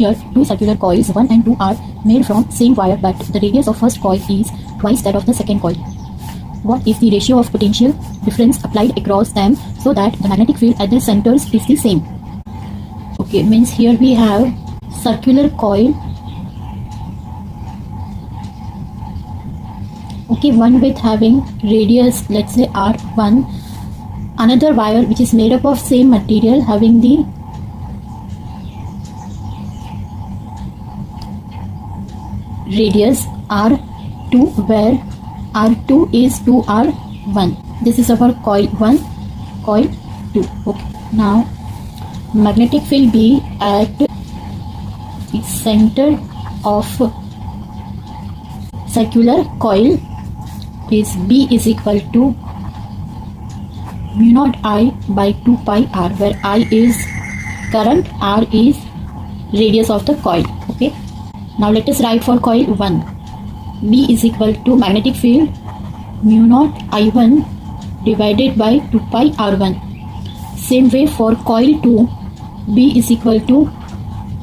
Here, two circular coils 1 and 2 are made from same wire, but the radius of first coil is twice that of the second coil. What is the ratio of potential difference applied across them so that the magnetic field at their centers is the same? Okay, means here we have circular coil. Okay, one with having radius, let's say R1, another wire which is made up of same material having the radius R2, where R2 is 2R1. This is our coil 1, coil 2. Okay, now magnetic field B at the center of circular coil is B is equal to mu naught I by 2 pi R, where I is current, R is radius of the coil. Okay, now let us write for coil 1. B is equal to magnetic field mu naught I1 divided by 2 pi R1. Same way for coil 2, B is equal to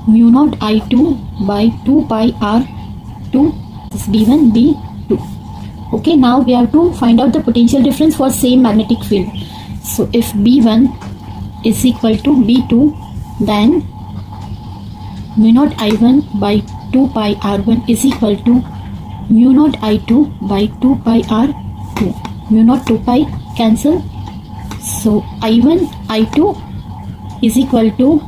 mu naught I2 by 2 pi R2. This is B1, B2. Okay, now we have to find out the potential difference for same magnetic field. So if B1 is equal to B2, then mu naught I1 by 2 pi R1 is equal to mu naught I2 by 2 pi R2. Mu naught 2 pi cancel. So I1, I2 is equal to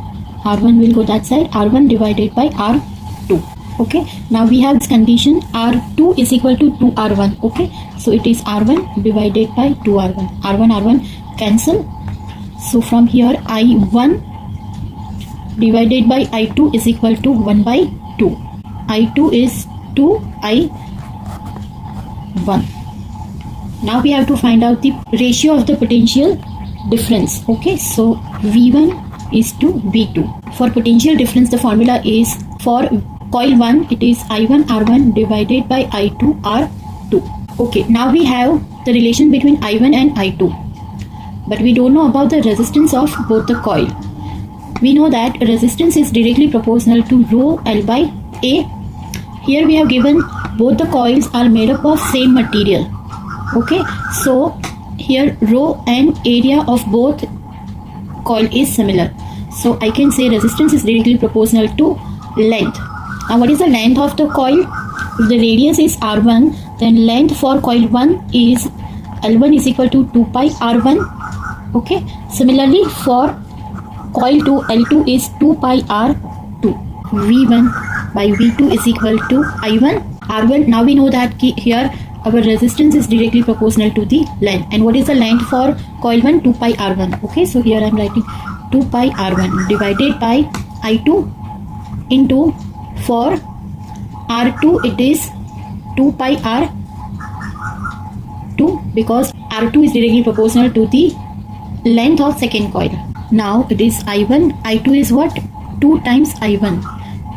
R1 will go that side, R1 divided by R2. Okay, now we have this condition R2 is equal to 2R1. Okay, so it is R1 divided by 2R1. R1 cancel. So from here I1 divided by I2 is equal to 1 by 2. I2 is 2, I1. Now we have to find out the ratio of the potential difference. Okay, so V1 is to V2. For potential difference, the formula is for coil 1, it is I1 R1 divided by I2 R2. Okay, now we have the relation between I1 and I2, but we don't know about the resistance of both the coil. We know that resistance is directly proportional to rho L by A. Here we have given both the coils are made up of same material. Okay, so here rho and area of both coil is similar. So I can say resistance is directly proportional to length. Now what is the length of the coil? If the radius is R1, then length for coil 1 is L1 is equal to 2 pi R1. Okay, similarly for coil 2, L2 is 2 pi R2. V1 by V2 is equal to I1 R1. Now we know that here our resistance is directly proportional to the length. And what is the length for coil 1? 2 pi R1. Okay, so here I am writing 2 pi R1 divided by I2 into, for R2 it is 2 pi R2, because R2 is directly proportional to the length of second coil. Now it is I1, I2 is what? 2 times I1.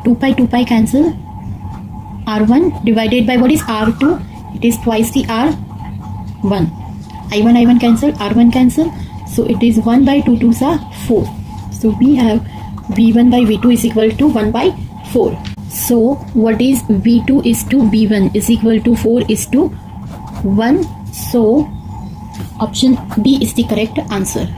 2 pi cancel. R1 divided by what is R2? It is twice the R1. I1 cancel, R1 cancel. So it is 1 by 2 2s are 4. So we have V1 by V2 is equal to 1 by 4. So what is V2 is to V1 is equal to 4 is to 1. So option B is the correct answer.